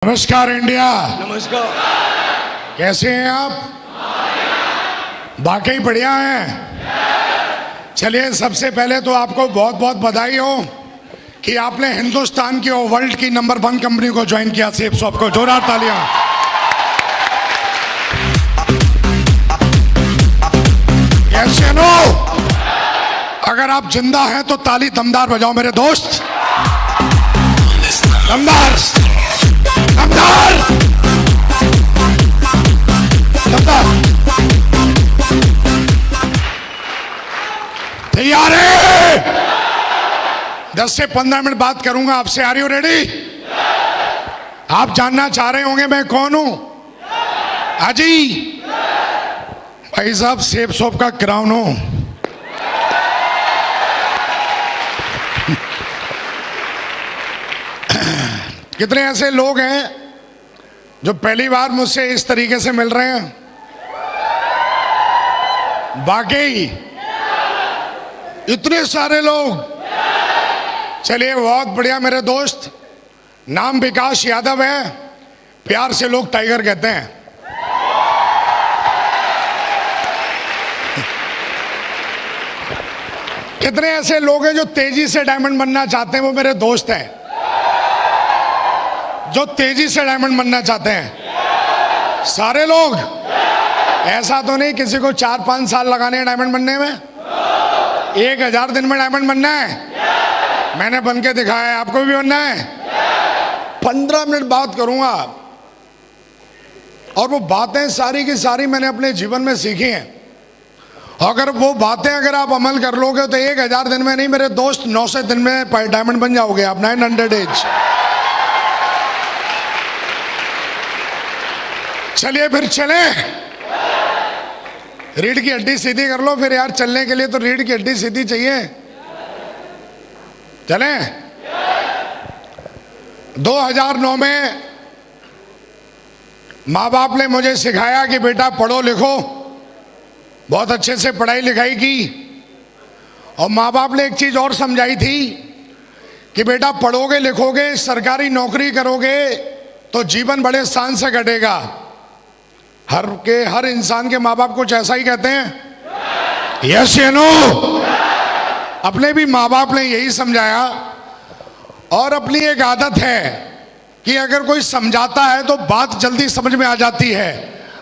नमस्कार इंडिया। नमस्कार। कैसे हैं आप? वाकई बढ़िया हैं। चलिए, सबसे पहले तो आपको बहुत बहुत बधाई हो कि आपने हिंदुस्तान की और वर्ल्ड की नंबर 1 कंपनी को ज्वाइन किया। सेफ शॉप को जोरदार तालियां। कैसे नो? अगर आप जिंदा हैं तो ताली दमदार बजाओ मेरे दोस्त। दमदार दमदार दमदार। तैयार है? 10 से 15 मिनट बात करूंगा आपसे। Are you ready? आप जानना चाह रहे होंगे मैं कौन हूं। हाजी भाई साहब, सेफ शॉप का क्राउन हूं। कितने ऐसे लोग हैं जो पहली बार मुझसे इस तरीके से मिल रहे हैं? वाकई इतने सारे लोग। चलिए, बहुत बढ़िया मेरे दोस्त। नाम विकास यादव है, प्यार से लोग टाइगर कहते हैं। कितने ऐसे लोग हैं जो तेजी से डायमंड बनना चाहते हैं? वो मेरे दोस्त हैं जो तेजी से डायमंड बनना चाहते हैं। सारे लोग। ऐसा तो नहीं किसी को 4-5 साल लगाने हैं डायमंड बनने में। 1000 दिन में डायमंड बनना है। मैंने बन के दिखाया है, आपको भी बनना है। 15 मिनट बात करूंगा और वो बातें सारी की सारी मैंने अपने जीवन में सीखी हैं। अगर वो बातें अगर आप अमल कर लोगे तो 1000 दिन में नहीं मेरे दोस्त, 900 दिन में डायमंड बन जाओगे आप। 900 डेज। चलिए फिर चले। रीढ़ की हड्डी सीधी कर लो फिर यार। चलने के लिए तो रीढ़ की हड्डी सीधी चाहिए। चले। 2009 में माँ बाप ने मुझे सिखाया कि बेटा पढ़ो लिखो। बहुत अच्छे से पढ़ाई लिखाई की। और माँ बाप ने एक चीज और समझाई थी कि बेटा पढ़ोगे लिखोगे, सरकारी नौकरी करोगे तो जीवन बड़े शान से कटेगा। हर इंसान के माँ बाप कुछ ऐसा ही कहते हैं। यस या नो? अपने भी माँ बाप ने यही समझाया। और अपनी एक आदत है कि अगर कोई समझाता है तो बात जल्दी समझ में आ जाती है,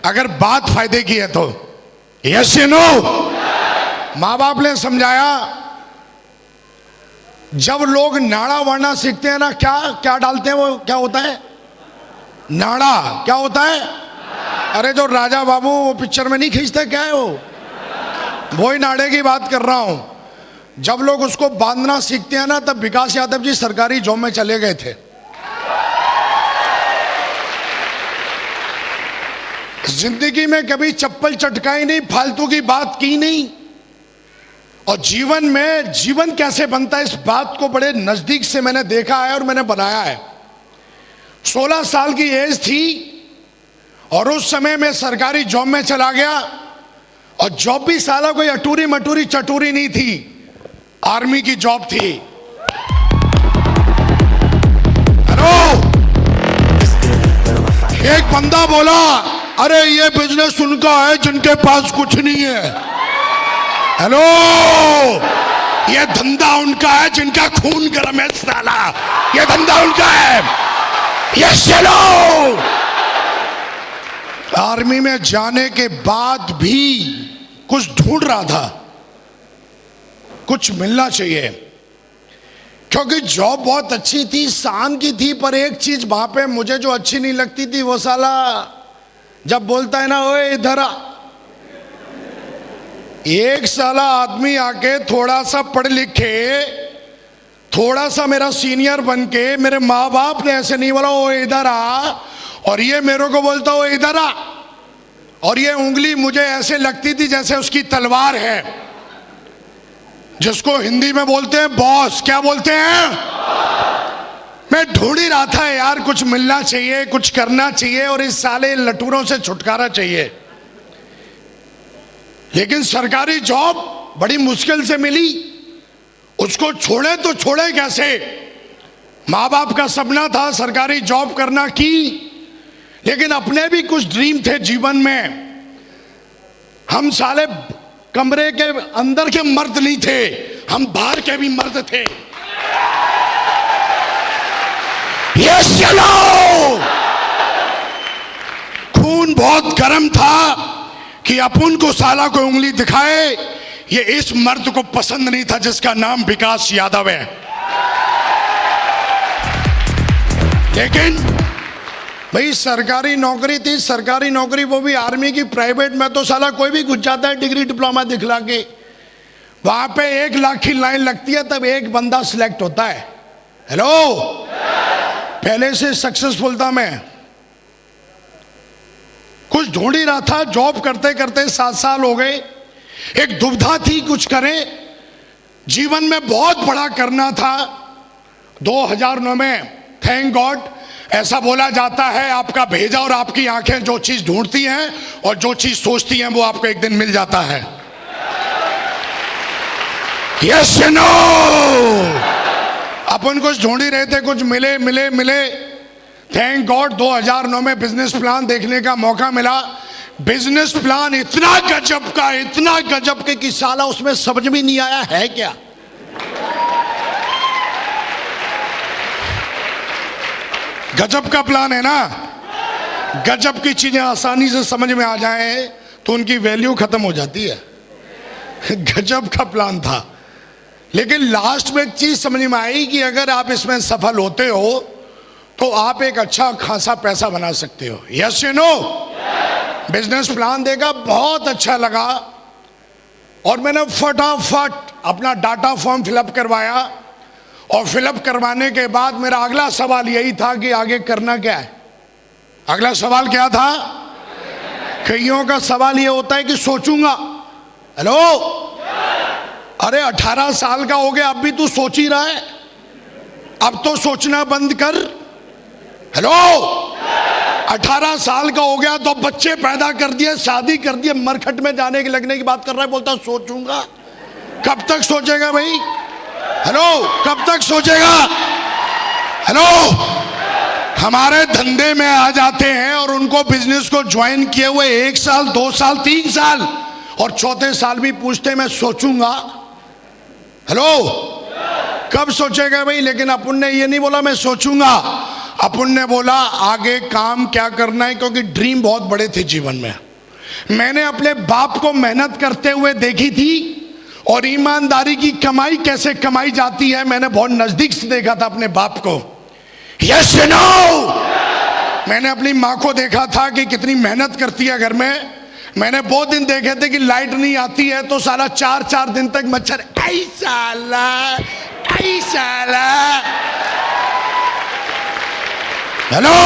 अगर बात फायदे की है तो। यस या नो? माँ बाप ने समझाया, जब लोग नाड़ा वाड़ा सीखते हैं ना, क्या क्या डालते हैं वो, क्या होता है? नाड़ा। क्या होता है? अरे जो राजा बाबू वो पिक्चर में नहीं खींचते, क्या है वो ही नाड़े की बात कर रहा हूं। जब लोग उसको बांधना सीखते हैं ना, तब विकास यादव जी सरकारी जॉब में चले गए थे। जिंदगी में कभी चप्पल चटकाई नहीं, फालतू की बात की नहीं। और जीवन में जीवन कैसे बनता है इस बात को बड़े नजदीक से मैंने देखा है और मैंने बनाया है। 16 साल की एज थी और उस समय मैं सरकारी जॉब में चला गया। और जॉब भी साला कोई अटूरी मटूरी चटूरी नहीं थी, आर्मी की जॉब थी। हेलो, एक बंदा बोला, अरे ये बिजनेस उनका है जिनके पास कुछ नहीं है। हेलो, ये धंधा उनका है जिनका खून गर्म है साला। ये धंधा उनका है। ये चलो। आर्मी में जाने के बाद भी कुछ ढूंढ रहा था, कुछ मिलना चाहिए। क्योंकि जॉब बहुत अच्छी थी, शान की थी, पर एक चीज वहां पे मुझे जो अच्छी नहीं लगती थी, वो साला जब बोलता है ना, ओए इधर आ। एक साला आदमी आके थोड़ा सा पढ़ लिखे, थोड़ा सा मेरा सीनियर बन के, मेरे माँ बाप ने ऐसे नहीं बोला ओ इधर आ, और ये मेरे को बोलता ओ इधर आ। और ये उंगली मुझे ऐसे लगती थी जैसे उसकी तलवार है, जिसको हिंदी में बोलते हैं बॉस। क्या बोलते हैं? मैं ढूंढ ही रहा था यार, कुछ मिलना चाहिए, कुछ करना चाहिए और इस साले लटूरों से छुटकारा चाहिए। लेकिन सरकारी जॉब बड़ी मुश्किल से मिली। उसको छोड़े तो छोड़े कैसे? माँ बाप का सपना था सरकारी जॉब करना की, लेकिन अपने भी कुछ ड्रीम थे जीवन में। हम साले कमरे के अंदर के मर्द नहीं थे, हम बाहर के भी मर्द थे। यस चलो, खून बहुत गर्म था कि अपन को साला को उंगली दिखाए। ये इस मर्द को पसंद नहीं था जिसका नाम विकास यादव है। लेकिन भाई सरकारी नौकरी थी, सरकारी नौकरी वो भी आर्मी की, प्राइवेट में तो साला कोई भी घुस जाता है डिग्री डिप्लोमा दिखला के। वहां पे 1 लाख की लाइन लगती है, तब एक बंदा सिलेक्ट होता है। हेलो, पहले से सक्सेसफुल था मैं, कुछ ढूंढ ही रहा था, जॉब करते करते 7 साल हो गए। एक दुविधा थी कुछ करें, जीवन में बहुत बड़ा करना था। 2009 में थैंक गॉड, ऐसा बोला जाता है आपका भेजा और आपकी आंखें जो चीज ढूंढती हैं और जो चीज सोचती हैं वो आपको एक दिन मिल जाता है। यस नो, अपन कुछ ढूंढ ही रहे थे, कुछ मिले मिले मिले। थैंक गॉड 2009 में बिजनेस प्लान देखने का मौका मिला। बिजनेस प्लान इतना गजब के कि साला उसमें समझ में नहीं आया है क्या। गजब का प्लान है ना, गजब की चीजें आसानी से समझ में आ जाए तो उनकी वैल्यू खत्म हो जाती है। गजब का प्लान था, लेकिन लास्ट में एक चीज समझ में आई कि अगर आप इसमें सफल होते हो तो आप एक अच्छा खासा पैसा बना सकते हो। Yes you know, business plan देखा, बहुत अच्छा लगा और मैंने फटाफट अपना डाटा फॉर्म फिलअप करवाया। और फिलअप करवाने के बाद मेरा अगला सवाल यही था कि आगे करना क्या है। अगला सवाल क्या था? कईयों का सवाल ये होता है कि सोचूंगा। हेलो, अरे 18 साल का हो गया, अब भी तू सोच ही रहा है? अब तो सोचना बंद कर। हेलो, 18 साल का हो गया तो बच्चे पैदा कर दिए, शादी कर दिए, मरखट में जाने के लगने की बात कर रहा है, बोलता सोचूंगा। कब तक सोचेगा भाई? हेलो, कब तक सोचेगा? हेलो, हमारे धंधे में आ जाते हैं और उनको बिजनेस को ज्वाइन किए हुए 1 साल 2 साल 3 साल और चौथे साल भी पूछते मैं सोचूंगा। हेलो, कब सोचेगा भाई? लेकिन अपन ने ये नहीं बोला मैं सोचूंगा, अपन ने बोला आगे काम क्या करना है, क्योंकि ड्रीम बहुत बड़े थे जीवन में। मैंने अपने बाप को मेहनत करते हुए देखी थी और ईमानदारी की कमाई कैसे कमाई जाती है मैंने बहुत नजदीक से देखा था अपने बाप को। यस नो, मैंने अपनी माँ को देखा था कि कितनी मेहनत करती है घर में। मैंने बहुत दिन देखे थे कि लाइट नहीं आती है तो साला 4-4 दिन तक मच्छर ऐसा। हेलो,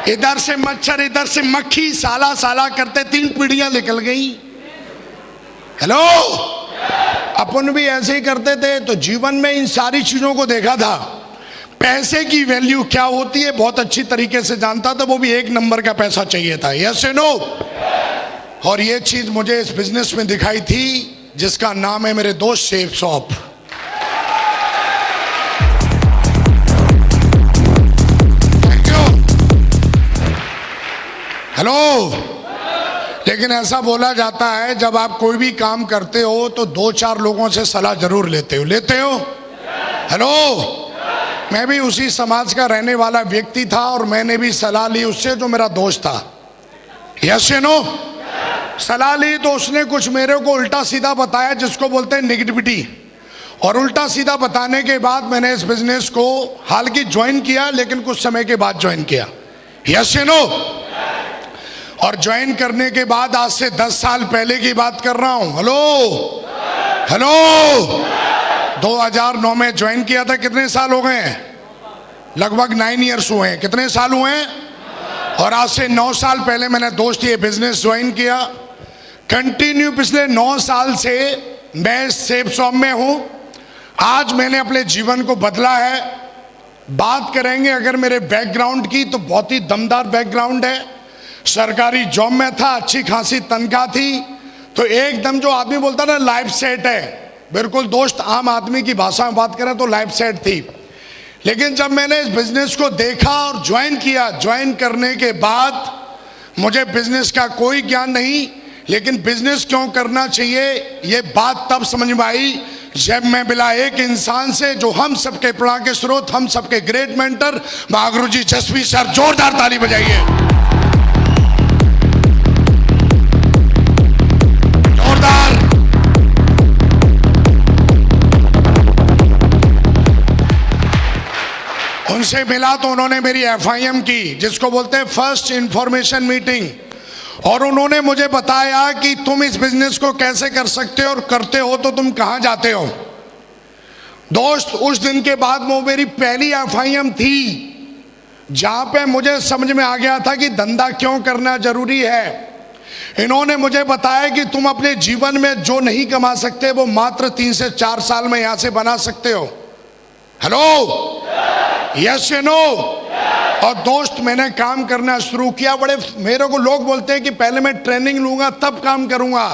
इधर से मच्छर इधर से मक्खी, साला करते 3 पीढ़ियां निकल गई। हेलो, अपन भी ऐसे ही करते थे। तो जीवन में इन सारी चीजों को देखा था। पैसे की वैल्यू क्या होती है बहुत अच्छी तरीके से जानता था, वो भी 1 नंबर का पैसा चाहिए था। यस नो, और ये चीज मुझे इस बिजनेस में दिखाई थी जिसका नाम है मेरे दोस्त chef shop. Thank you. Hello, लेकिन ऐसा बोला जाता है जब आप कोई भी काम करते हो तो 2-4 लोगों से सलाह जरूर लेते हो। हेलो, मैं भी उसी समाज का रहने वाला व्यक्ति था और मैंने भी सलाह ली उससे जो मेरा दोस्त था। यस नो, सलाह ली तो उसने कुछ मेरे को उल्टा सीधा बताया जिसको बोलते हैं नेगेटिविटी। और उल्टा सीधा बताने के बाद मैंने इस बिजनेस को हाल की ज्वाइन किया, लेकिन कुछ समय के बाद ज्वाइन किया। यस नो, और ज्वाइन करने के बाद आज से 10 साल पहले की बात कर रहा हूं। हेलो, 2009 में ज्वाइन किया था। कितने साल हो गए हैं? लगभग 9 इयर्स हुए हैं। कितने साल हुए हैं? और आज से 9 साल पहले मैंने दोस्त ये बिजनेस ज्वाइन किया। कंटिन्यू पिछले 9 साल से मैं सेफ शॉप में हूं। आज मैंने अपने जीवन को बदला है। बात करेंगे अगर मेरे बैकग्राउंड की तो बहुत ही दमदार बैकग्राउंड है। सरकारी जॉब में था, अच्छी खासी तनख्वाह थी, तो एकदम जो आदमी बोलता ना लाइफ सेट है, बिल्कुल दोस्त आम आदमी की भाषा में बात करें तो लाइफ सेट थी। लेकिन जब मैंने इस बिजनेस को देखा और ज्वाइन किया, ज्वाइन करने के बाद मुझे बिजनेस का कोई ज्ञान नहीं, लेकिन बिजनेस क्यों करना चाहिए ये बात तब समझ में आई जब मैं मिला एक इंसान से जो हम सबके प्रेरणा के स्रोत, हम सबके ग्रेट मेंटर महागुरुजी जसवी सर। जोरदार ताली बजाइए, जोरदार। उनसे मिला तो उन्होंने मेरी FIM की, जिसको बोलते हैं फर्स्ट इंफॉर्मेशन मीटिंग, और उन्होंने मुझे बताया कि तुम इस बिजनेस को कैसे कर सकते हो और करते हो तो तुम कहां जाते हो। दोस्त, उस दिन के बाद वो मेरी पहली FIM थी जहां पे मुझे समझ में आ गया था कि धंधा क्यों करना जरूरी है। इन्होंने मुझे बताया कि तुम अपने जीवन में जो नहीं कमा सकते वो मात्र 3 से 4 साल में यहां से बना सकते हो। हेलो, यस या नो? और दोस्त, मैंने काम करना शुरू किया। बड़े मेरे को लोग बोलते हैं कि पहले मैं ट्रेनिंग लूंगा तब काम करूंगा,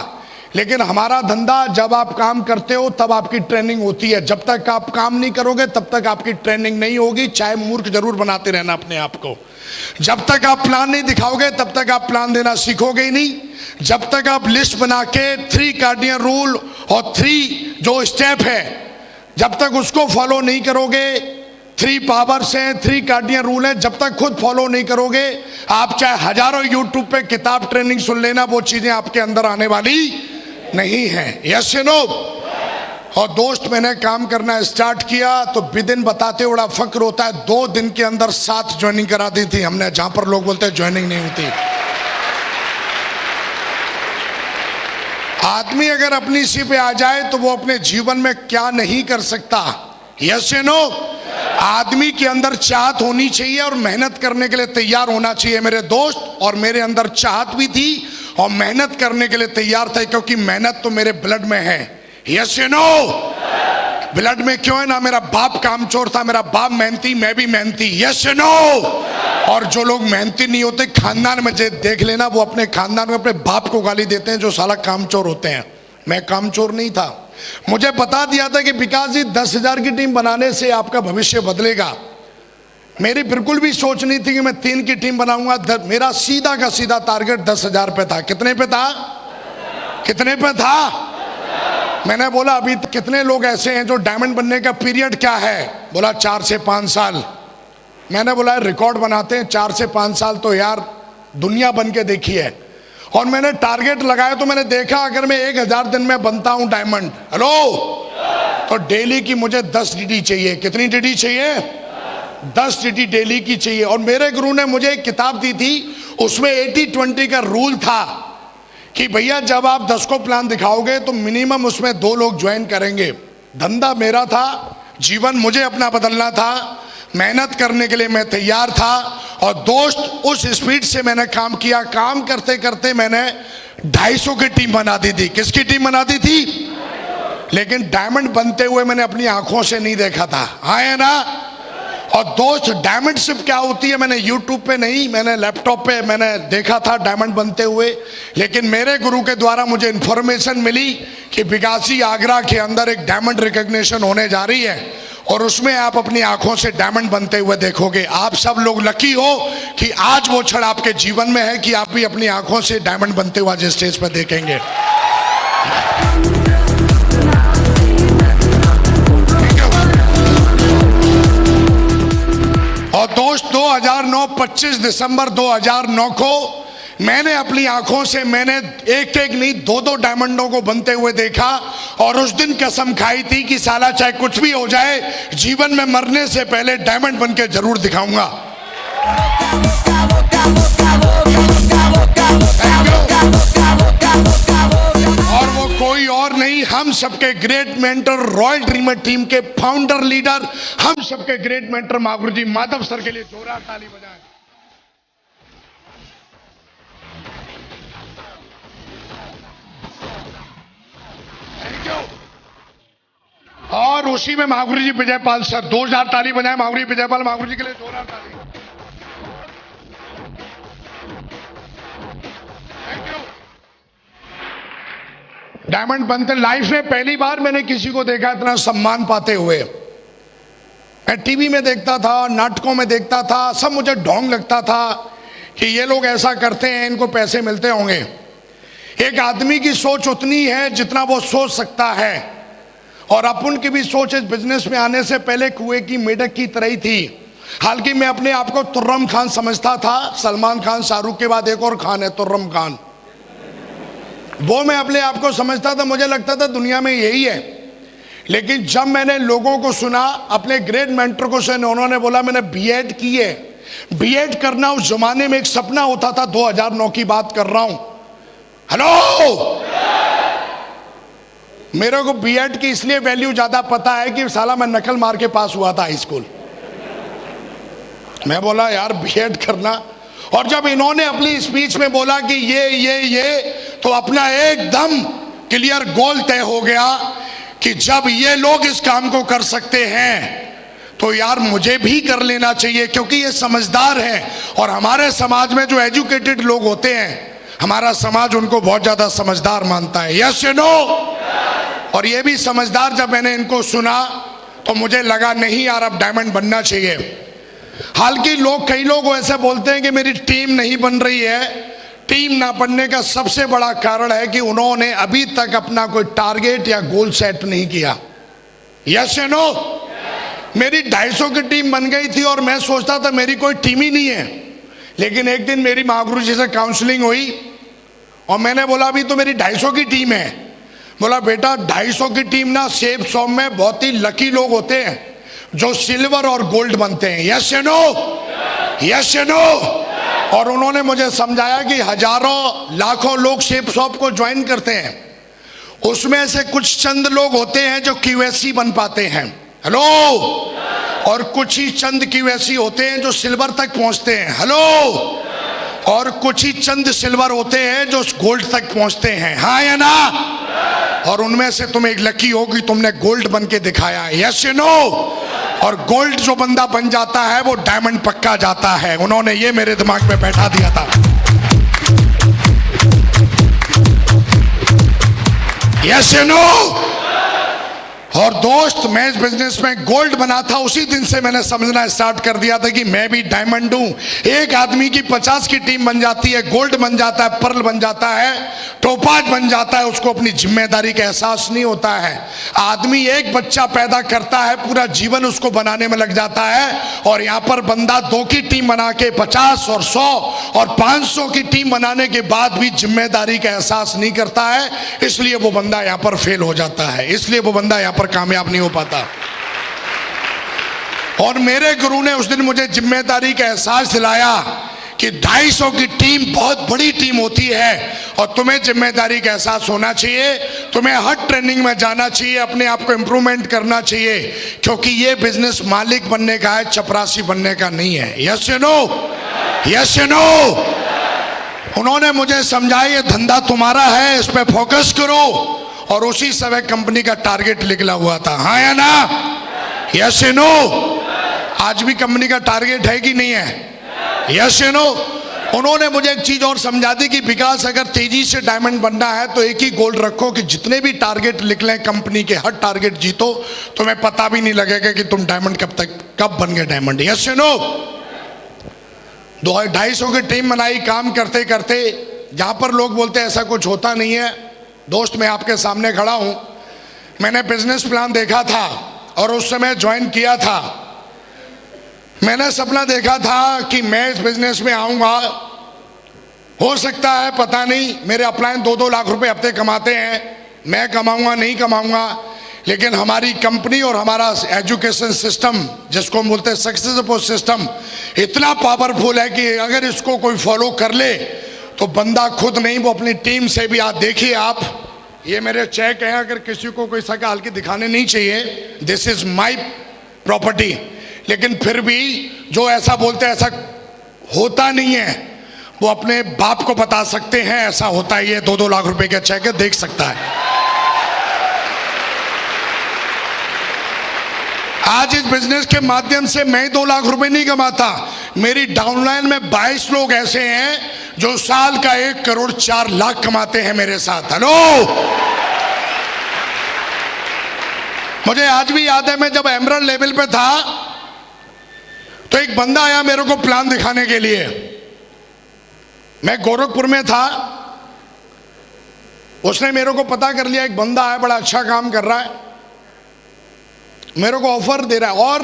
लेकिन हमारा धंधा जब आप काम करते हो तब आपकी ट्रेनिंग होती है। जब तक आप काम नहीं करोगे तब तक आपकी ट्रेनिंग नहीं होगी, चाहे मूर्ख जरूर बनाते रहना अपने आप को। जब तक आप प्लान नहीं दिखाओगे तब तक आप प्लान देना सीखोगे ही नहीं। जब तक आप लिस्ट बना के 3 कार्डियन रूल और 3 जो स्टेप है, जब तक उसको फॉलो नहीं करोगे, 3 पावर्स हैं, 3 कार्डियन रूल है, जब तक खुद फॉलो नहीं करोगे, आप चाहे हजारों यूट्यूब पे किताब ट्रेनिंग सुन लेना, वो चीजें आपके अंदर आने वाली नहीं है। यस या नो? और दोस्त, मैंने काम करना स्टार्ट किया तो विदिन बताते बड़ा फक्र होता है, 2 दिन के अंदर 7 ज्वाइनिंग करा दी थी हमने, जहां पर लोग बोलते हैं ज्वाइनिंग नहीं होती। आदमी अगर अपनी इसी पे आ जाए तो वो अपने जीवन में क्या नहीं कर सकता। यस या नो? आदमी के अंदर चाहत होनी चाहिए और मेहनत करने के लिए तैयार होना चाहिए मेरे दोस्त। और मेरे अंदर चाहत भी थी और मेहनत करने के लिए तैयार था, क्योंकि मेहनत तो मेरे ब्लड में है। यस या नो? ब्लड में क्यों है ना? मेरा बाप कामचोर था, मेरा बाप मेहनती, मैं भी मेहनती। यस या नो? और जो लोग मेहनती नहीं होते खानदान में देख लेना, वो अपने खानदान में अपने बाप को गाली देते हैं जो साला कामचोर होते हैं। मैं कामचोर नहीं था। मुझे बता दिया था कि विकास जी 10,000 की टीम बनाने से आपका भविष्य बदलेगा। मेरी बिल्कुल भी सोच नहीं थी कि मैं 3 की टीम बनाऊंगा। मेरा सीधा का सीधा टारगेट 10,000 पे था। कितने पे था? कितने पे था? मैंने बोला अभी कितने लोग ऐसे हैं जो डायमंड बनने का पीरियड क्या है? बोला 4 से 5 साल। मैंने बोला रिकॉर्ड बनाते हैं, 4 से 5 साल तो यार दुनिया बन के देखी है। और मैंने टारगेट लगाया तो मैंने देखा अगर मैं 1000 दिन में बनता हूं डायमंड, हेलो, तो डेली की मुझे 10 DD चाहिए। कितनी DD चाहिए? 10 DD डेली की चाहिए। और मेरे गुरु ने मुझे एक किताब दी थी, उसमें 80-20 का रूल था कि भैया जब आप 10 को प्लान दिखाओगे तो मिनिमम उसमें 2 लोग ज्वाइन करेंगे। धंधा मेरा था, जीवन मुझे अपना बदलना था, मेहनत करने के लिए मैं तैयार था। और दोस्त, उस स्पीड से मैंने काम किया। काम करते करते मैंने 250 की टीम बना दी थी। किसकी टीम बना दी थी? लेकिन डायमंड बनते हुए मैंने अपनी आंखों से नहीं देखा था। आए ना? और दोस्त, डायमंड शिप क्या होती है मैंने यूट्यूब पे नहीं, मैंने लैपटॉप पे मैंने देखा था डायमंड बनते हुए। लेकिन मेरे गुरु के द्वारा मुझे इंफॉर्मेशन मिली कि विकासी आगरा के अंदर एक डायमंड रिकॉग्निशन होने जा रही है और उसमें आप अपनी आंखों से डायमंड बनते हुए देखोगे। आप सब लोग लकी हो कि आज वो क्षण आपके जीवन में है कि आप भी अपनी आंखों से डायमंड बनते हुए आज स्टेज पर देखेंगे। और दोस्त, 2009 25 दिसंबर 2009 को मैंने अपनी आंखों से मैंने एक नहीं 2 डायमंडों को बनते हुए देखा। और उस दिन कसम खाई थी कि साला चाहे कुछ भी हो जाए, जीवन में मरने से पहले डायमंड बन के जरूर दिखाऊंगा। और वो कोई और नहीं, हम सबके great mentor, royal dreamer team के फाउंडर लीडर, हम सबके ग्रेट मेंटर महागुरुजी माधव सर के लिए जोरदार ताली बजाएं। और उसी में महागुरुजी विजयपाल सर, 2000 ताली बजाएं महागुरुजी विजयपाल, महागुरुजी के लिए जोरदार ताली। Thank you. डायमंड बनते लाइफ में पहली बार मैंने किसी को देखा इतना सम्मान पाते हुए। मैं टीवी में देखता था, नाटकों में देखता था, सब मुझे ढोंग लगता था कि ये लोग ऐसा करते हैं, इनको पैसे मिलते होंगे। एक आदमी की सोच उतनी है जितना वो सोच सकता है, और अपन की भी सोच इस बिजनेस में आने से पहले कुएं की मेढक की तरह ही थी। हालांकि मैं अपने आप को तुर्रम खान समझता था। सलमान खान, शाहरुख के बाद एक और खान है, तुर्रम खान। वो मैं अपने आप को समझता था, मुझे लगता था दुनिया में यही है। लेकिन जब मैंने लोगों को सुना, अपने ग्रेट मेंटर को सुना, उन्होंने बोला मैंने बीएड की है। बीएड करना उस जमाने में एक सपना होता था। 2009 की बात कर रहा हूं। हेलो, मेरे को बीएड की इसलिए वैल्यू ज्यादा पता है कि साला मैं नकल मार के पास हुआ था हाई स्कूल। मैं बोला यार बीएड करना, और जब इन्होंने अपनी स्पीच में बोला कि ये तो अपना एकदम क्लियर गोल तय हो गया कि जब ये लोग इस काम को कर सकते हैं तो यार मुझे भी कर लेना चाहिए, क्योंकि ये समझदार हैं। और हमारे समाज में जो एजुकेटेड लोग होते हैं, हमारा समाज उनको बहुत ज्यादा समझदार मानता है। यस या नो? और ये भी समझदार। जब मैंने इनको सुना तो मुझे लगा नहीं यार, अब डायमंड बनना चाहिए। हालांकि कई लोग ऐसे बोलते हैं कि मेरी टीम नहीं बन रही है। टीम ना बनने का सबसे बड़ा कारण है कि उन्होंने अभी तक अपना कोई टारगेट या गोल सेट नहीं किया। यस या नो? मेरी 250 की टीम बन गई थी और मैं सोचता था मेरी कोई टीम ही नहीं है। लेकिन एक दिन मेरी महागुरु जी से काउंसलिंग हुई और मैंने बोला अभी तो मेरी 250 की टीम है। बोला बेटा 250 की टीम ना, सेब सॉम में बहुत ही लकी लोग होते हैं जो सिल्वर और गोल्ड बनते हैं। यस या नो? यस या नो? और उन्होंने मुझे समझाया कि हजारों लाखों लोग शेप शॉप को ज्वाइन करते हैं, उसमें से कुछ चंद लोग होते हैं जो क्यूएससी बन पाते हैं। हेलो? और कुछ ही चंद क्यूएससी होते हैं जो सिल्वर तक पहुंचते हैं। हेलो? और कुछ ही चंद सिल्वर होते हैं जो गोल्ड तक पहुंचते हैं। हाँ या ना? और उनमें से तुम एक लकी हो कि तुमने गोल्ड बन के दिखाया है। यस या नो? और गोल्ड जो बंदा बन जाता है वो डायमंड पक्का जाता है। उन्होंने ये मेरे दिमाग में बैठा दिया था। यस या नो? और दोस्त, मैं इस बिजनेस में गोल्ड बना था, उसी दिन से मैंने समझना स्टार्ट कर दिया था कि मैं भी डायमंड हूं। एक आदमी की 50 की टीम बन जाती है, गोल्ड बन जाता है, पर्ल बन जाता है, टोपाज बन जाता है, उसको अपनी जिम्मेदारी का एहसास नहीं होता है। आदमी एक बच्चा पैदा करता है, पूरा जीवन उसको बनाने में लग जाता है। और यहाँ पर बंदा 2 की टीम बना के 50 और 100 और 500 की टीम बनाने के बाद भी जिम्मेदारी का एहसास नहीं करता है, इसलिए वो बंदा यहाँ पर फेल हो जाता है, इसलिए वो बंदा यहाँ पर कामयाब नहीं हो पाता। और मेरे गुरु ने उस दिन मुझे जिम्मेदारी का एहसास दिलाया कि 250 की टीम बहुत बड़ी टीम होती है और तुम्हें जिम्मेदारी का एहसास होना चाहिए। तुम्हें हर ट्रेनिंग में जाना चाहिए, अपने आप को इंप्रूवमेंट करना चाहिए, क्योंकि ये बिजनेस मालिक बनने का है, चपरासी बनने का नहीं है। यस या नो? यस या नो? उन्होंने मुझे समझाया ये धंधा तुम्हारा है, इस पे फोकस करो। और उसी समय कंपनी का टारगेट निकला हुआ था। हाँ या ना? यस या नो? आज भी कंपनी का टारगेट है कि नहीं है? यस या नो? उन्होंने मुझे एक चीज और समझा दी कि विकास, अगर तेजी से डायमंड बनना है तो एक ही गोल रखो कि जितने भी टारगेट निकले कंपनी के, हर टारगेट जीतो, तुम्हें पता भी नहीं लगेगा कि तुम डायमंड कब बन गए डायमंड। यस या नो? 250 की टीम बनाई, काम करते करते। जहां पर लोग बोलते हैं ऐसा कुछ होता नहीं है, दोस्त मैं आपके सामने खड़ा हूं। मैंने बिजनेस प्लान देखा था और उस समय ज्वाइन किया था। मैंने सपना देखा था कि मैं इस बिजनेस में आऊंगा, हो सकता है पता नहीं, मेरे अपलाइन 2-2 लाख रुपए हफ्ते कमाते हैं, मैं कमाऊंगा नहीं कमाऊंगा, लेकिन हमारी कंपनी और हमारा एजुकेशन सिस्टम, जिसको हम बोलते हैं सक्सेस सपोर्ट सिस्टम, इतना पावरफुल है कि अगर इसको कोई फॉलो कर ले तो बंदा खुद नहीं, वो अपनी टीम से भी। आप देखिए, आप ये मेरे चेक हैं, अगर किसी को कोई सका हल्की दिखाने नहीं चाहिए, दिस इज माई प्रॉपर्टी, लेकिन फिर भी जो ऐसा बोलते हैं ऐसा होता नहीं है, वो अपने बाप को बता सकते हैं ऐसा होता है। ये 2-2 लाख रुपए का चेक है, देख सकता है। आज इस बिजनेस के माध्यम से मैं 2 लाख रुपए नहीं कमाता, मेरी डाउनलाइन में 22 लोग ऐसे हैं जो साल का 1 करोड़ 4 लाख कमाते हैं मेरे साथ। हेलो? मुझे आज भी याद है, मैं जब एमरल्ड लेवल पे था तो एक बंदा आया मेरे को प्लान दिखाने के लिए। मैं गोरखपुर में था, उसने मेरे को पता कर लिया एक बंदा है बड़ा अच्छा काम कर रहा है, मेरे को ऑफर दे रहा है। और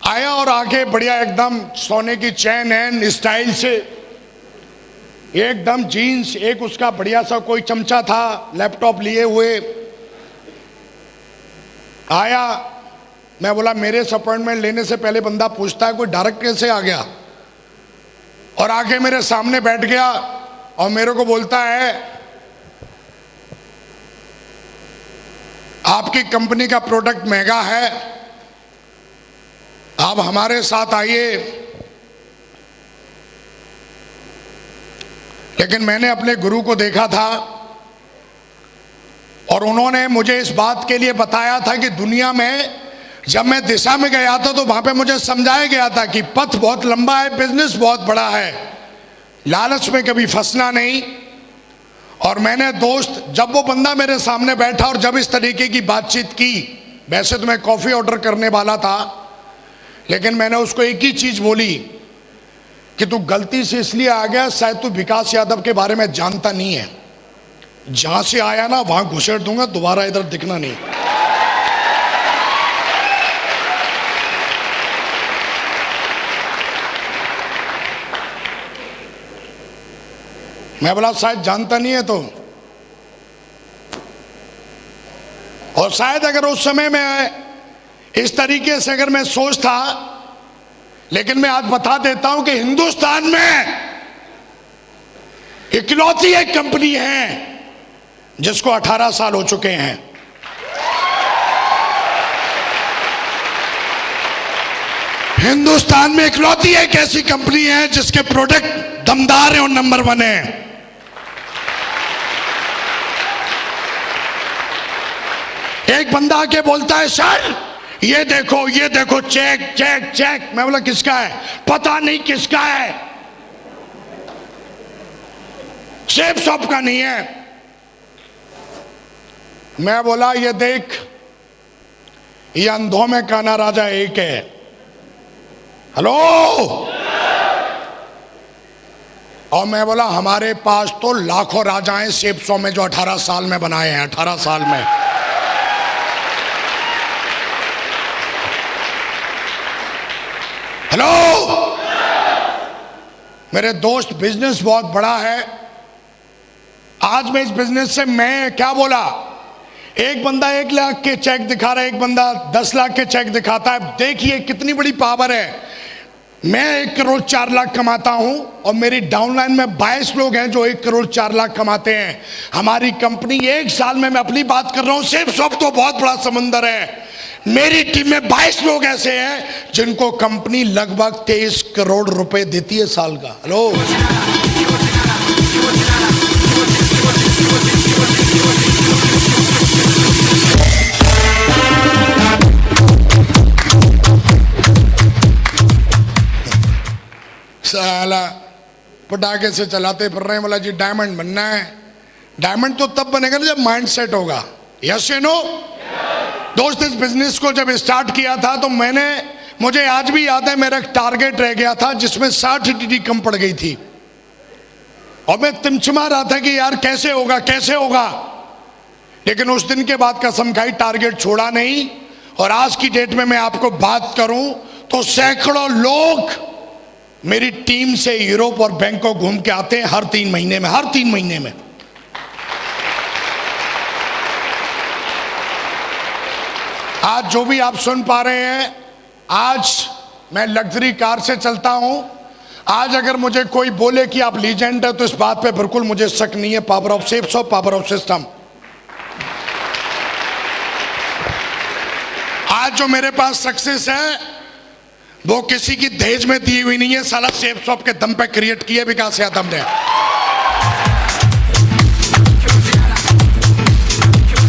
आया और आके बढ़िया एकदम सोने की चैन एन स्टाइल से, एकदम जीन्स, एक उसका बढ़िया सा कोई चमचा था लैपटॉप लिए हुए आया। मैं बोला मेरे से अपॉइंटमेंट लेने से पहले बंदा पूछता है कोई डायरेक्ट कैसे आ गया, और आके मेरे सामने बैठ गया और मेरे को बोलता है आपकी कंपनी का प्रोडक्ट महंगा है, आप हमारे साथ आइए। लेकिन मैंने अपने गुरु को देखा था और उन्होंने मुझे इस बात के लिए बताया था कि दुनिया में जब मैं दिशा में गया था तो वहां पे मुझे समझाया गया था कि पथ बहुत लंबा है, बिजनेस बहुत बड़ा है, लालच में कभी फंसना नहीं। और मैंने दोस्त, जब वो बंदा मेरे सामने बैठा और जब इस तरीके की बातचीत की, वैसे तो मैं कॉफी ऑर्डर करने वाला था, लेकिन मैंने उसको एक ही चीज बोली कि तू गलती से इसलिए आ गया, शायद तू विकास यादव के बारे में जानता नहीं है, जहां से आया ना वहां घुसेड़ दूंगा, दोबारा इधर दिखना नहीं। मैं बोला शायद जानता नहीं है तो, और शायद अगर उस समय में इस तरीके से अगर मैं सोचता, लेकिन मैं आज बता देता हूं कि हिंदुस्तान में इकलौती एक कंपनी है जिसको 18 साल हो चुके हैं। हिंदुस्तान में इकलौती एक ऐसी कंपनी है जिसके प्रोडक्ट दमदार है और नंबर 1 है। एक बंदा आके बोलता है सर ये देखो चेक चेक चेक। मैं बोला किसका है? पता नहीं किसका है, सेफ शॉप का नहीं है। मैं बोला ये देख, ये अंधों में काना राजा एक है। हेलो। और मैं बोला हमारे पास तो लाखों राजाएं सेफ शॉप में जो 18 साल में बनाए हैं, 18 साल में। हेलो। मेरे दोस्त, बिजनेस बहुत बड़ा है। आज मैं इस बिजनेस से मैं क्या बोला, एक बंदा 1 लाख के चेक दिखा रहा है, एक बंदा 10 लाख के चेक दिखाता है। देखिए कितनी बड़ी पावर है। मैं 1 करोड़ 4 लाख कमाता हूं और मेरी डाउनलाइन में 22 लोग हैं जो 1 करोड़ 4 लाख कमाते हैं। हमारी कंपनी 1 साल में, मैं अपनी बात कर रहा हूं, सिर्फ सब तो बहुत बड़ा समंदर है। मेरी टीम में 22 लोग ऐसे हैं जिनको कंपनी लगभग 23 करोड़ रुपए देती है साल का। हेलो। साला पटाखे से चलाते फिर रहे हैं, बोला जी डायमंड बनना है। डायमंड तो तब बनेगा ना जब माइंड सेट होगा। यस या नो? दोस्त, इस बिजनेस को जब स्टार्ट किया था तो मुझे आज भी याद है, मेरा एक टारगेट रह गया था जिसमें 60 टीडी कम पड़ गई थी और मैं तिमचमा रहा था कि यार कैसे होगा कैसे होगा। लेकिन उस दिन के बाद कसम खाई, टारगेट छोड़ा नहीं। और आज की डेट में मैं आपको बात करूं तो सैकड़ों लोग मेरी टीम से यूरोप और बैंकॉक घूम के आते हैं हर 3 महीने में, हर 3 महीने में। आज जो भी आप सुन पा रहे हैं, आज मैं लग्जरी कार से चलता हूं। आज अगर मुझे कोई बोले कि आप लीजेंड है तो इस बात पे बिल्कुल मुझे शक नहीं है। पावर ऑफ सेफ्स और पावर ऑफ सिस्टम। आज जो मेरे पास सक्सेस है वो किसी की दहेज में दी हुई नहीं है, साला सेफ शॉप के दम पे क्रिएट किए विकास यादव ने।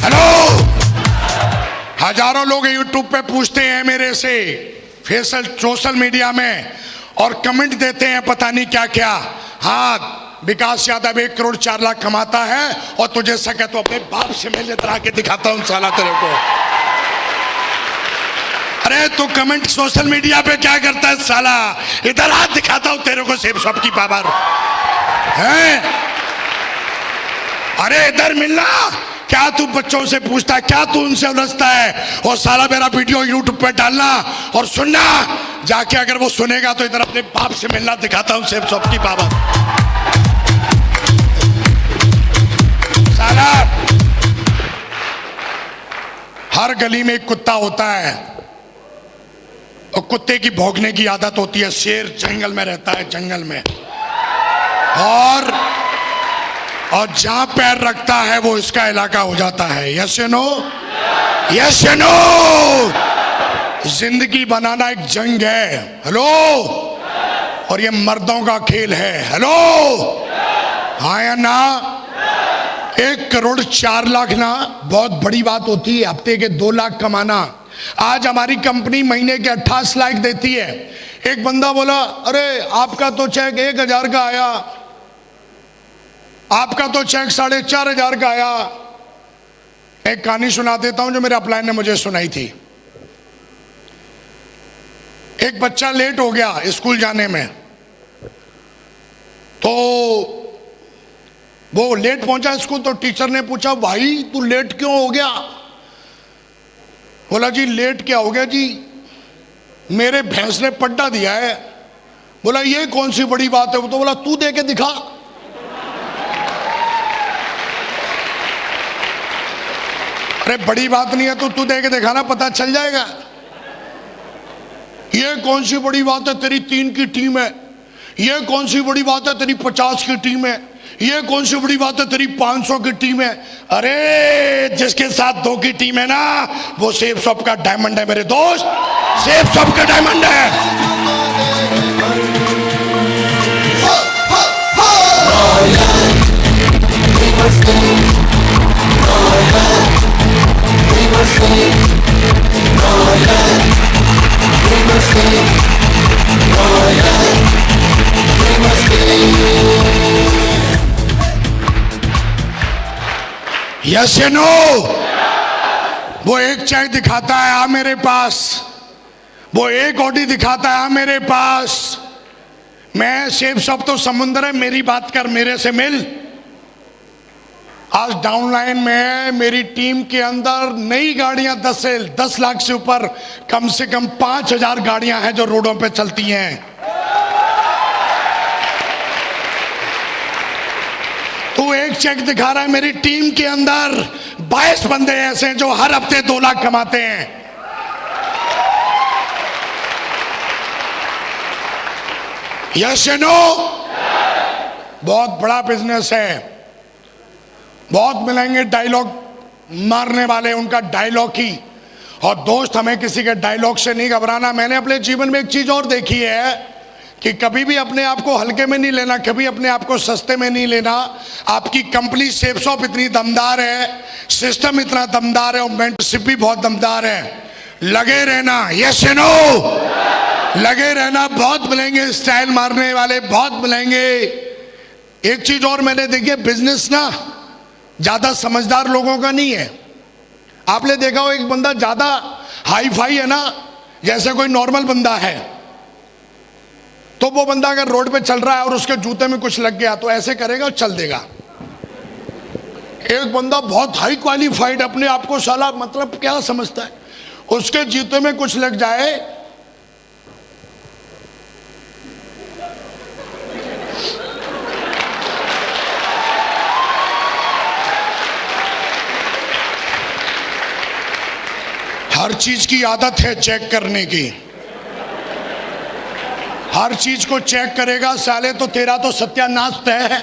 हेलो। हजारों लोग यूट्यूब पे पूछते हैं मेरे से, सोशल मीडिया में, और कमेंट देते हैं पता नहीं क्या क्या। हाँ, विकास यादव 1 करोड़ 4 लाख कमाता है और तुझे सके तो अपने बाप से मिलने तरह के दिखाता हूं साला तेरे को। अरे तू कमेंट सोशल मीडिया पे क्या करता है साला? इधर हाथ दिखाता हूं तेरे को सेब शॉप की पावर है। अरे इधर मिलना। क्या तू बच्चों से पूछता है? क्या तू उनसे उलझता है? और साला मेरा वीडियो यूट्यूब पे डालना और सुनना जाके। अगर वो सुनेगा तो इधर अपने बाप से मिलना। दिखाता हूं सेब शॉप की पावर साला। हर गली में एक कुत्ता होता है और कुत्ते की भौंकने की आदत होती है। शेर जंगल में रहता है, जंगल में, और जहां पैर रखता है वो इसका इलाका हो जाता है। यस या नो? यस या नो? जिंदगी बनाना एक जंग है। हेलो? और ये मर्दों का खेल है। हेलो? हाँ या ना? 1,04,00,000 ना बहुत बड़ी बात होती है। हफ्ते के 2 लाख कमाना। आज हमारी कंपनी महीने के 28 लाख देती है। एक बंदा बोला, अरे आपका तो चेक 1,000 का आया, आपका तो चेक 4,500 का आया। एक कहानी सुना देता हूं जो मेरे अपलाइन ने मुझे सुनाई थी। एक बच्चा लेट हो गया स्कूल जाने में, तो वो लेट पहुंचा स्कूल। तो टीचर ने पूछा, भाई तू लेट क्यों हो गया? बोला, जी लेट क्या हो गया जी, मेरे भैंस ने पट्टा दिया है। बोला, ये कौन सी बड़ी बात है? वो तो बोला, तू दे के दिखा। अरे बड़ी बात नहीं है तो तू दे के दिखाना, पता चल जाएगा। ये कौन सी बड़ी बात है, तेरी 3 की टीम है। ये कौन सी बड़ी बात है, तेरी 50 की टीम है। ये कौन सी बड़ी बात है, तेरी 500 की टीम है। अरे जिसके साथ 2 की टीम है ना, वो सेब शॉप का डायमंड है मेरे दोस्त। सेब शॉप का डायमंड है। यस या नो? वो एक चेक दिखाता है, आ मेरे पास। वो एक ऑडी दिखाता है, आ मेरे पास। मैं सेब शॉप तो समुंदर है, मेरी बात कर, मेरे से मिल। आज डाउनलाइन में मेरी टीम के अंदर नई गाड़ियां 10 लाख से ऊपर, कम से कम 5,000 गाड़ियां हैं जो रोडों पे चलती हैं। तू एक चेक दिखा रहा है, मेरी टीम के अंदर 22 बंदे ऐसे हैं जो हर हफ्ते 2 लाख कमाते हैं। यस या नो? बहुत बड़ा बिजनेस है। बहुत मिलेंगे डायलॉग मारने वाले, उनका डायलॉग ही। और दोस्त, हमें किसी के डायलॉग से नहीं घबराना। मैंने अपने जीवन में एक चीज और देखी है कि कभी भी अपने आप को हल्के में नहीं लेना, कभी अपने आप को सस्ते में नहीं लेना। आपकी कंपनी सेब शॉप इतनी दमदार है, सिस्टम इतना दमदार है और मेंटरशिप भी बहुत दमदार है। लगे रहना। यस या नो? लगे रहना। बहुत मिलेंगे स्टाइल मारने वाले, बहुत मिलेंगे। एक चीज और मैंने देखी है, बिजनेस ना ज्यादा समझदार लोगों का नहीं है। आपने देखा हो, एक बंदा ज्यादा हाई फाई है ना, जैसे कोई नॉर्मल बंदा है, तो वो बंदा अगर रोड पे चल रहा है और उसके जूते में कुछ लग गया तो ऐसे करेगा और चल देगा। एक बंदा बहुत हाई क्वालिफाइड, अपने आप को साला मतलब क्या समझता है, उसके जूते में कुछ लग जाए हर चीज की आदत है चेक करने की। हर चीज को चेक करेगा साले तो तेरा तो सत्यानाश तय है।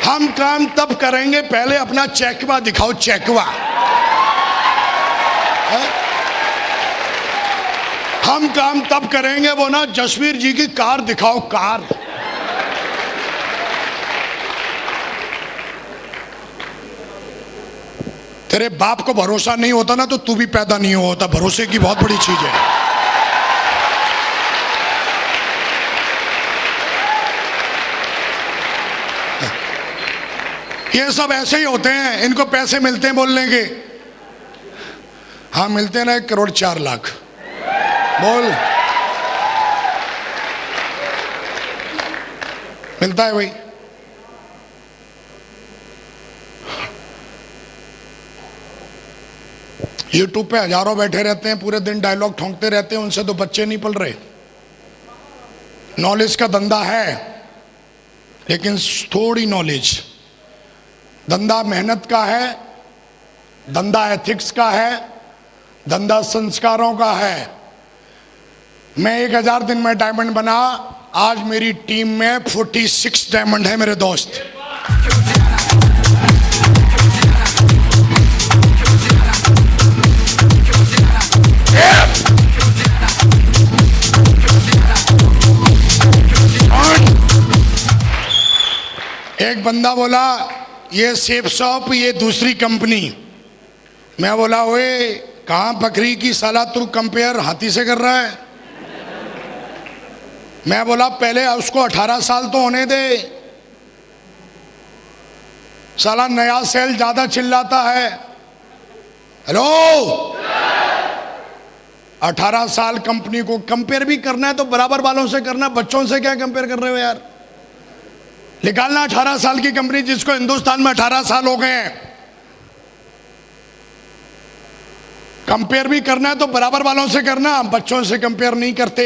हम काम तब करेंगे, पहले अपना चेकवा दिखाओ, चेकवा। हम काम तब करेंगे, वो ना जसवीर जी की कार दिखाओ, कार। तेरे बाप को भरोसा नहीं होता ना तो तू भी पैदा नहीं होता। भरोसे की बहुत बड़ी चीज है। ये सब ऐसे ही होते हैं, इनको पैसे मिलते हैं बोलने के। हाँ मिलते हैं ना, 1,04,00,000 बोल, मिलता है भाई। यूट्यूब पे हजारों बैठे रहते हैं, पूरे दिन डायलॉग ठोंकते रहते हैं, उनसे तो बच्चे नहीं पल रहे। नॉलेज का धंधा है, लेकिन थोड़ी नॉलेज। धंधा मेहनत का है, धंधा एथिक्स का है, धंधा संस्कारों का है। मैं 1000 दिन में डायमंड बना, आज मेरी टीम में 46 डायमंड है मेरे दोस्त। एक बंदा बोला ये सेफ शॉप, ये दूसरी कंपनी। मैं बोला ओए कहां बकरी की साला, तू कंपेयर हाथी से कर रहा है। मैं बोला पहले उसको 18 साल तो होने दे, साला नया सेल ज्यादा चिल्लाता है। हेलो, 18 साल कंपनी को कंपेयर भी करना है तो बराबर वालों से करना, बच्चों से क्या कंपेयर कर रहे हो यार। निकालना 18 साल की कंपनी जिसको हिंदुस्तान में 18 साल हो गए हैं। कंपेयर भी करना है तो बराबर वालों से करना, बच्चों से कंपेयर नहीं करते।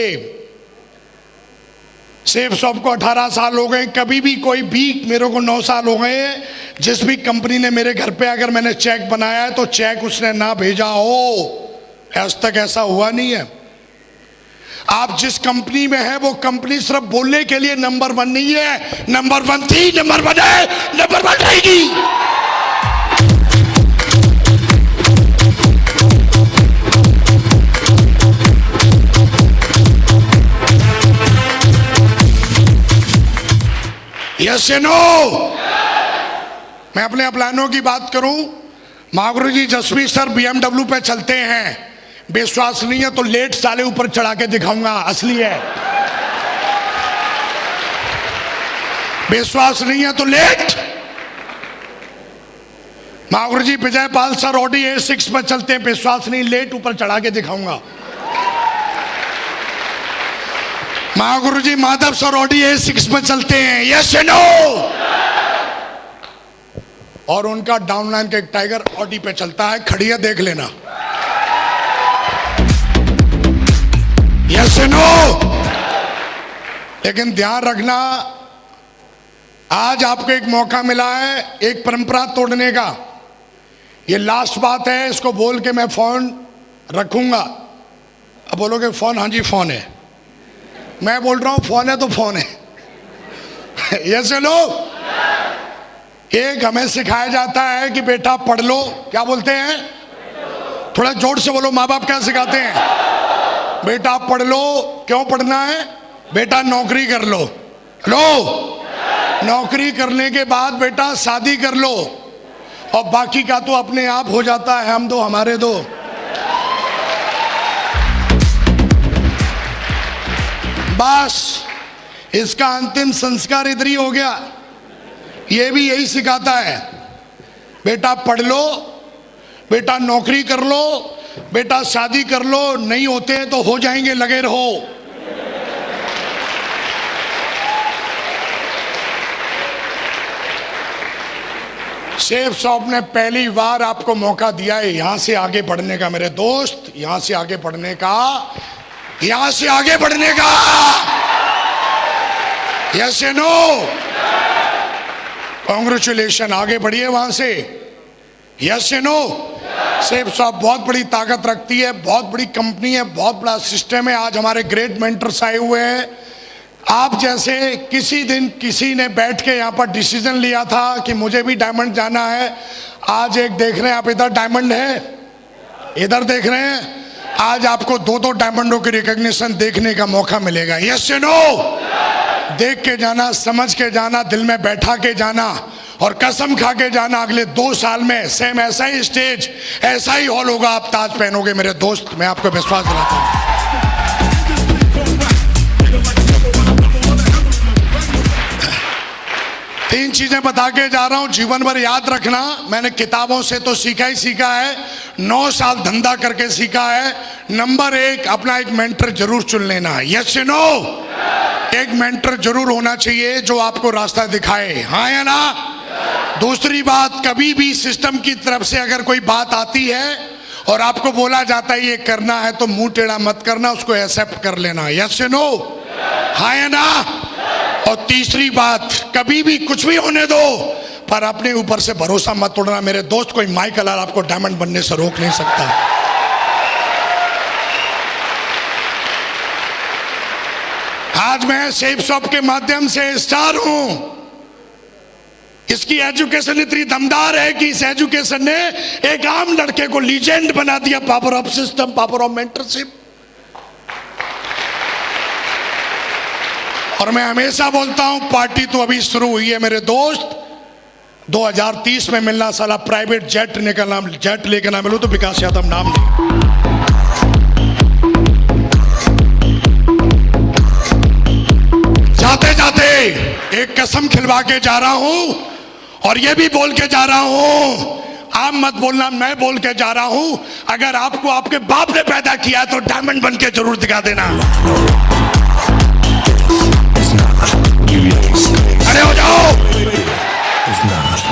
सेफ शॉप को 18 साल हो गए, कभी भी कोई भी, मेरे को 9 साल हो गए। जिस भी कंपनी ने मेरे घर पे अगर मैंने चेक बनाया है तो चेक उसने ना भेजा हो, आज तक ऐसा हुआ नहीं है। आप जिस कंपनी में है वो कंपनी सिर्फ बोलने के लिए नंबर 1 नहीं है, नंबर 1 थी, नंबर 1 है, नंबर 1 रहेगी। यस या नो? मैं अपने प्लानों की बात करूं, महागुरु जी जसवीर सर BMW पे चलते हैं, विश्वास नहीं है तो लेट साले ऊपर चढ़ा के दिखाऊंगा, असली है। विश्वास नहीं है तो लेट। महागुरु जी Vijay Pal sir Audi A6 पर चलते हैं, विश्वास नहीं, लेट ऊपर चढ़ा के दिखाऊंगा। महागुरु जी माधव सर ऑडी A6 पर चलते हैं, यस या नो? और उनका डाउनलाइन का एक टाइगर ऑडी पे चलता है, खड़ी है, देख लेना। यस या नो? लेकिन ध्यान रखना, आज आपको एक मौका मिला है एक परंपरा तोड़ने का। ये लास्ट बात है, इसको बोल के मैं फोन रखूंगा। अब बोलोगे फोन, हाँ जी फोन है। मैं बोल रहा हूं फोन है तो फोन है। यस या नो? एक हमें सिखाया जाता है कि बेटा पढ़ लो, क्या बोलते हैं? थोड़ा जोर से बोलो, माँ बाप क्या सिखाते हैं? बेटा पढ़ लो। क्यों पढ़ना है? बेटा नौकरी कर लो। लो, नौकरी करने के बाद बेटा शादी कर लो, और बाकी का तो अपने आप हो जाता है, हम दो हमारे दो। बस इसका अंतिम संस्कार इधर ही हो गया। ये भी यही सिखाता है, बेटा पढ़ लो, बेटा नौकरी कर लो, बेटा शादी कर लो, नहीं होते हैं तो हो जाएंगे, लगे रहो। सेफ शॉप ने पहली बार आपको मौका दिया है यहां से आगे बढ़ने का मेरे दोस्त, यहां से आगे बढ़ने का, यहां से आगे बढ़ने का। यस या नो? कांग्रेचुलेशन, आगे बढ़िए वहां से। यस या नो? सेफ शॉप बहुत बड़ी ताकत रखती है, बहुत बड़ी कंपनी है, बहुत बड़ा सिस्टम है। आज हमारे ग्रेट मेंटर्स आए हुए हैं। आप जैसे किसी दिन किसी ने बैठ के यहाँ पर डिसीजन लिया था कि मुझे भी डायमंड जाना है, आज एक देख रहे हैं आप, इधर डायमंड है, इधर देख रहे हैं, आज आपको 2-2 डायमंडों की रिकॉग्निशन देखने का मौका मिलेगा। यस या नो? देख के जाना, समझ के जाना, दिल में बैठा के जाना, और कसम खा के जाना अगले 2 साल में सेम ऐसा ही स्टेज, ऐसा ही हॉल होगा, आप ताज पहनोगे मेरे दोस्त, मैं आपको विश्वास दिलाता हूं। तीन चीजें बता के जा रहा हूं, जीवन भर याद रखना। मैंने किताबों से तो सीखा ही सीखा है, 9 साल धंधा करके सीखा है। नंबर 1, अपना एक मेंटर जरूर चुन लेना। यस या नो? एक मेंटर जरूर होना चाहिए जो आपको रास्ता दिखाए, हाँ या ना? दूसरी बात, कभी भी सिस्टम की तरफ से अगर कोई बात आती है और आपको बोला जाता है ये करना है, तो मुंह टेढ़ा मत करना, उसको एक्सेप्ट कर लेना। यस या नो? हाँ या ना? और तीसरी बात, कभी भी कुछ भी होने दो, पर अपने ऊपर से भरोसा मत तोड़ना। मेरे दोस्त, कोई माइकल आपको डायमंड बनने से रोक नहीं सकता। आज मैं सेफ शॉप के माध्यम से स्टार हूं। इसकी एजुकेशन इतनी दमदार है कि इस एजुकेशन ने एक आम लड़के को लीजेंड बना दिया। Power of system, power of mentorship. और मैं हमेशा बोलता हूं, पार्टी तो अभी शुरू हुई है मेरे दोस्त। 2030 में मिलना, साला प्राइवेट जेट लेकर ना मिलूं तो विकास यादव नाम नहीं। जाते जाते एक कसम खिलवा के जा रहा हूं, और ये भी बोल के जा रहा हूं, आप मत बोलना, मैं बोल के जा रहा हूं, अगर आपको आपके बाप ने पैदा किया तो डायमंड बन के जरूर दिखा देना। खड़े हो जाओ,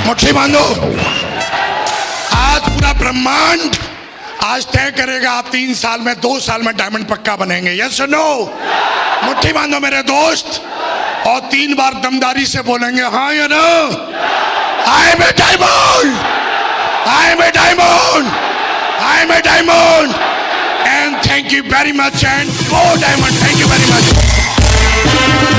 मुट्ठी बांधो। आज पूरा ब्रह्मांड आज तय करेगा, आप 3 साल में, 2 साल में डायमंड पक्का बनेंगे। Yes no? मुट्ठी बांधो मेरे दोस्त, और 3 बार दमदारी से बोलेंगे, हाँ या ना? I am a diamond, I am a diamond, I am a diamond. And thank you very much, and go diamond. Thank you very much.